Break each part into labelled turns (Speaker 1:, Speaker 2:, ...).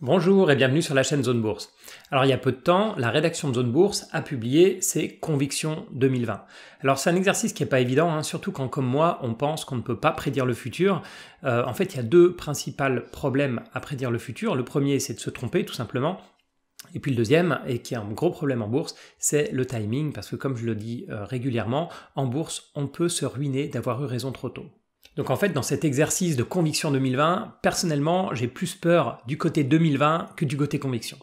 Speaker 1: Bonjour et bienvenue sur la chaîne Zone Bourse. Alors il y a peu de temps, la rédaction de Zone Bourse a publié ses convictions 2020. Alors c'est un exercice qui n'est pas évident, surtout quand comme moi on pense qu'on ne peut pas prédire le futur. En fait il y a deux principaux problèmes à prédire le futur. Le premier c'est de se tromper tout simplement. Et puis le deuxième, et qui est un gros problème en bourse, c'est le timing, parce que comme je le dis régulièrement, en bourse on peut se ruiner d'avoir eu raison trop tôt. Donc en fait, dans cet exercice de conviction 2020, personnellement, j'ai plus peur du côté 2020 que du côté conviction.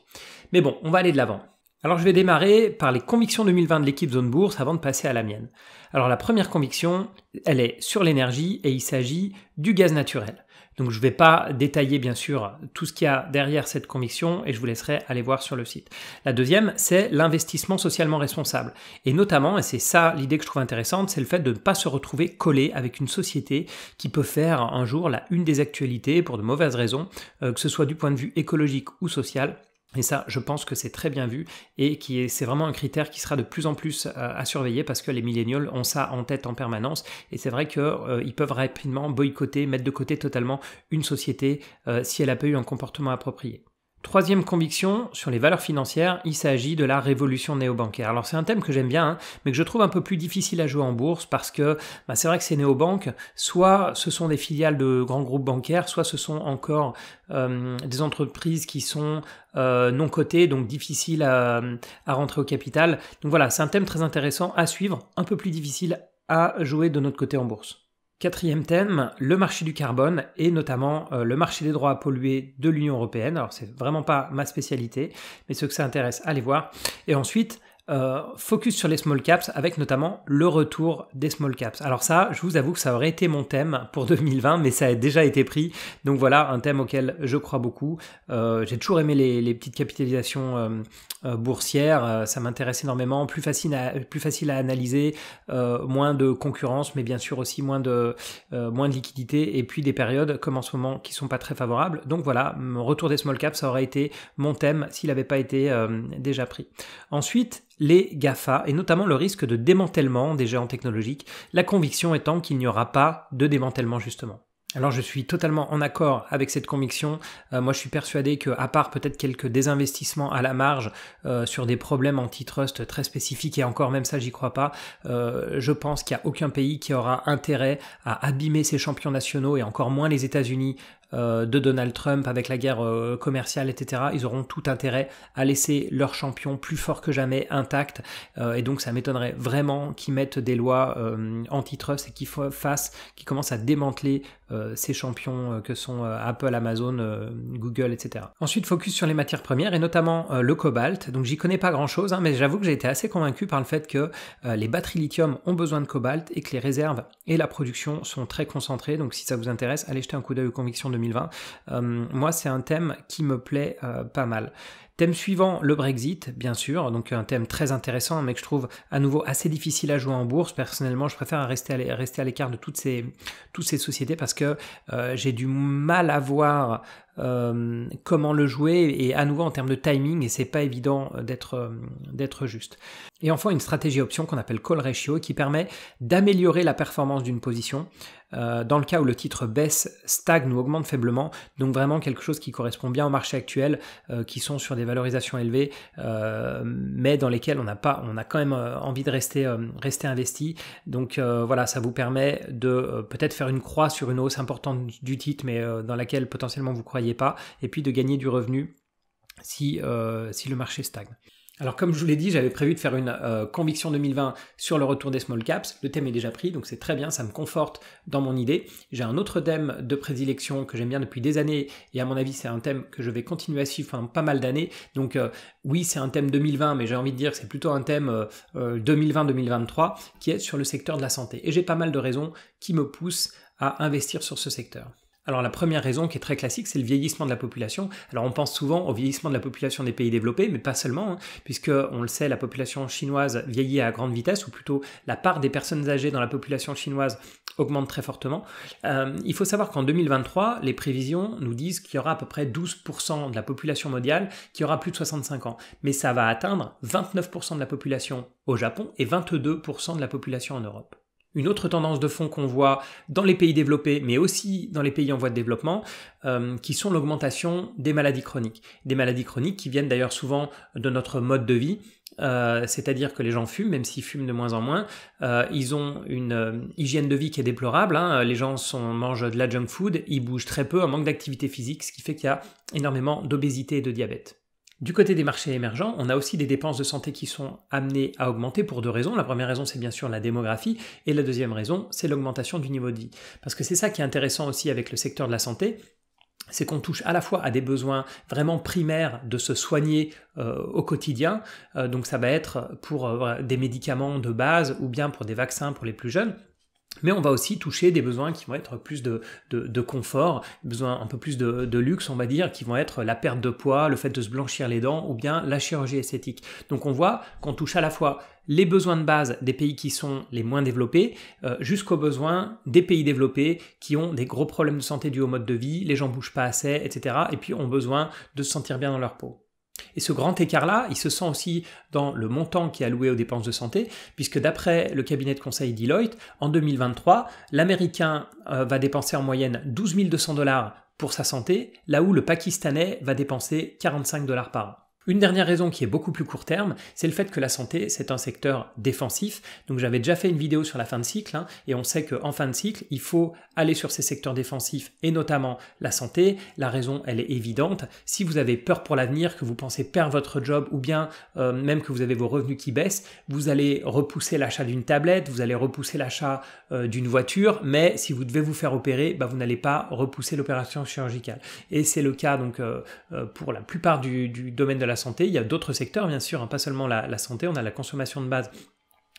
Speaker 1: Mais bon, on va aller de l'avant. Alors je vais démarrer par les convictions 2020 de l'équipe Zone Bourse avant de passer à la mienne. Alors la première conviction, elle est sur l'énergie et il s'agit du gaz naturel. Donc je ne vais pas détailler bien sûr tout ce qu'il y a derrière cette conviction et je vous laisserai aller voir sur le site. La deuxième, c'est l'investissement socialement responsable. Et notamment, et c'est ça l'idée que je trouve intéressante, c'est le fait de ne pas se retrouver collé avec une société qui peut faire un jour la une des actualités pour de mauvaises raisons, que ce soit du point de vue écologique ou social. Et ça, je pense que c'est très bien vu et c'est vraiment un critère qui sera de plus en plus à surveiller parce que les millennials ont ça en tête en permanence et c'est vrai qu'ils peuvent rapidement boycotter, mettre de côté totalement une société si elle n'a pas eu un comportement approprié. Troisième conviction, sur les valeurs financières, il s'agit de la révolution néobancaire. Alors c'est un thème que j'aime bien, mais que je trouve un peu plus difficile à jouer en bourse parce que c'est vrai que ces néobanques, soit ce sont des filiales de grands groupes bancaires, soit ce sont encore des entreprises qui sont non cotées, donc difficiles à rentrer au capital. Donc voilà, c'est un thème très intéressant à suivre, un peu plus difficile à jouer de notre côté en bourse. Quatrième thème, le marché du carbone et notamment le marché des droits à polluer de l'Union européenne. Alors c'est vraiment pas ma spécialité, mais ceux que ça intéresse, allez voir. Et ensuite, focus sur les small caps avec notamment le retour des small caps. Alors ça, je vous avoue que ça aurait été mon thème pour 2020, mais ça a déjà été pris. Donc voilà, un thème auquel je crois beaucoup. J'ai toujours aimé les petites capitalisations boursières, ça m'intéresse énormément. Plus facile à analyser, moins de concurrence, mais bien sûr aussi moins de liquidité et puis des périodes comme en ce moment qui sont pas très favorables. Donc voilà, retour des small caps, ça aurait été mon thème s'il n'avait pas été déjà pris. Ensuite, les GAFA, et notamment le risque de démantèlement des géants technologiques, la conviction étant qu'il n'y aura pas de démantèlement justement. Alors je suis totalement en accord avec cette conviction. Moi je suis persuadé qu'à part peut-être quelques désinvestissements à la marge sur des problèmes antitrust très spécifiques, et encore même ça j'y crois pas, je pense qu'il n'y a aucun pays qui aura intérêt à abîmer ses champions nationaux, et encore moins les États-Unis de Donald Trump avec la guerre commerciale, etc. Ils auront tout intérêt à laisser leurs champions plus forts que jamais intacts, et donc ça m'étonnerait vraiment qu'ils mettent des lois antitrust et qu'ils commencent à démanteler ces champions que sont Apple, Amazon, Google, etc. Ensuite, focus sur les matières premières et notamment le cobalt. Donc j'y connais pas grand-chose, mais j'avoue que j'ai été assez convaincu par le fait que les batteries lithium ont besoin de cobalt et que les réserves et la production sont très concentrées. Donc si ça vous intéresse, allez jeter un coup d'œil aux convictions 2020. Moi, c'est un thème qui me plaît pas mal. Thème suivant, le Brexit, bien sûr, donc un thème très intéressant, mais que je trouve à nouveau assez difficile à jouer en bourse. Personnellement, je préfère rester à l'écart de toutes ces sociétés parce que j'ai du mal à voir comment le jouer, et à nouveau en termes de timing, et c'est pas évident d'être juste. Et enfin, une stratégie option qu'on appelle call ratio qui permet d'améliorer la performance d'une position dans le cas où le titre baisse, stagne ou augmente faiblement, donc vraiment quelque chose qui correspond bien au marché actuel, qui sont sur des valorisations élevées, mais dans lesquelles on a quand même envie de rester investi. Donc voilà, ça vous permet de peut-être faire une croix sur une hausse importante du titre, mais dans laquelle potentiellement vous croyez pas, et puis de gagner du revenu si le marché stagne. Alors comme je vous l'ai dit, j'avais prévu de faire une conviction 2020 sur le retour des small caps. Le thème est déjà pris, donc c'est très bien, ça me conforte dans mon idée. J'ai un autre thème de prédilection que j'aime bien depuis des années, et à mon avis c'est un thème que je vais continuer à suivre pendant pas mal d'années. Donc oui, c'est un thème 2020, mais j'ai envie de dire que c'est plutôt un thème 2020-2023 qui est sur le secteur de la santé. Et j'ai pas mal de raisons qui me poussent à investir sur ce secteur. Alors la première raison qui est très classique, c'est le vieillissement de la population. Alors on pense souvent au vieillissement de la population des pays développés, mais pas seulement, puisque on le sait, la population chinoise vieillit à grande vitesse, ou plutôt la part des personnes âgées dans la population chinoise augmente très fortement. Il faut savoir qu'en 2023, les prévisions nous disent qu'il y aura à peu près 12% de la population mondiale qui aura plus de 65 ans. Mais ça va atteindre 29% de la population au Japon et 22% de la population en Europe. Une autre tendance de fond qu'on voit dans les pays développés, mais aussi dans les pays en voie de développement, qui sont l'augmentation des maladies chroniques. Des maladies chroniques qui viennent d'ailleurs souvent de notre mode de vie, c'est-à-dire que les gens fument, même s'ils fument de moins en moins, ils ont une hygiène de vie qui est déplorable, hein. Les gens mangent de la junk food, ils bougent très peu, un manque d'activité physique, ce qui fait qu'il y a énormément d'obésité et de diabète. Du côté des marchés émergents, on a aussi des dépenses de santé qui sont amenées à augmenter pour deux raisons. La première raison, c'est bien sûr la démographie, et la deuxième raison, c'est l'augmentation du niveau de vie. Parce que c'est ça qui est intéressant aussi avec le secteur de la santé, c'est qu'on touche à la fois à des besoins vraiment primaires de se soigner au quotidien, donc ça va être pour des médicaments de base ou bien pour des vaccins pour les plus jeunes. Mais on va aussi toucher des besoins qui vont être plus de confort, besoins un peu plus de luxe, on va dire, qui vont être la perte de poids, le fait de se blanchir les dents ou bien la chirurgie esthétique. Donc on voit qu'on touche à la fois les besoins de base des pays qui sont les moins développés jusqu'aux besoins des pays développés qui ont des gros problèmes de santé dus au mode de vie, les gens bougent pas assez, etc. et puis ont besoin de se sentir bien dans leur peau. Et ce grand écart-là, il se sent aussi dans le montant qui est alloué aux dépenses de santé, puisque d'après le cabinet de conseil Deloitte, en 2023, l'Américain va dépenser en moyenne 12 200 $ pour sa santé, là où le Pakistanais va dépenser 45 $ par an. Une dernière raison qui est beaucoup plus court terme, c'est le fait que la santé, c'est un secteur défensif. Donc j'avais déjà fait une vidéo sur la fin de cycle, hein, et on sait qu'en fin de cycle, il faut aller sur ces secteurs défensifs, et notamment la santé. La raison, elle est évidente. Si vous avez peur pour l'avenir, que vous pensez perdre votre job, ou bien même que vous avez vos revenus qui baissent, vous allez repousser l'achat d'une tablette, vous allez repousser l'achat d'une voiture, mais si vous devez vous faire opérer, vous n'allez pas repousser l'opération chirurgicale. Et c'est le cas donc pour la plupart du domaine de la santé. Il y a d'autres secteurs, bien sûr, hein, pas seulement la santé, on a la consommation de base,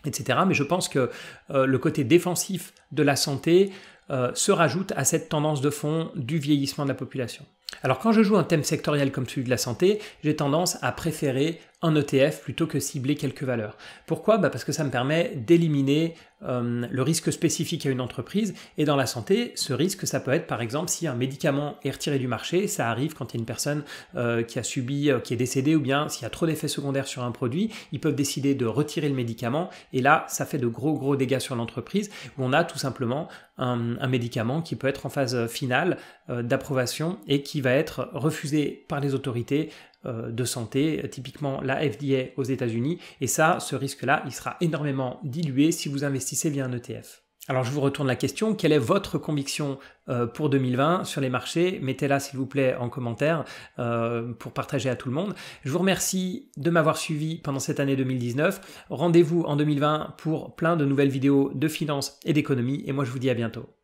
Speaker 1: etc. Mais je pense que le côté défensif de la santé se rajoute à cette tendance de fond du vieillissement de la population. Alors quand je joue un thème sectoriel comme celui de la santé, j'ai tendance à préférer un ETF plutôt que cibler quelques valeurs. Pourquoi ? Parce que ça me permet d'éliminer le risque spécifique à une entreprise, et dans la santé, ce risque, ça peut être par exemple si un médicament est retiré du marché, ça arrive quand il y a une personne qui est décédée, ou bien s'il y a trop d'effets secondaires sur un produit, ils peuvent décider de retirer le médicament, et là, ça fait de gros dégâts sur l'entreprise, où on a tout simplement un médicament qui peut être en phase finale d'approbation et qui va être refusé par les autorités de santé, typiquement la FDA aux États-Unis, et ça, ce risque-là, il sera énormément dilué si vous investissez via un ETF. Alors je vous retourne la question, quelle est votre conviction pour 2020 sur les marchés? Mettez-la s'il vous plaît en commentaire pour partager à tout le monde. Je vous remercie de m'avoir suivi pendant cette année 2019. Rendez-vous en 2020 pour plein de nouvelles vidéos de finance et d'économie, et moi je vous dis à bientôt.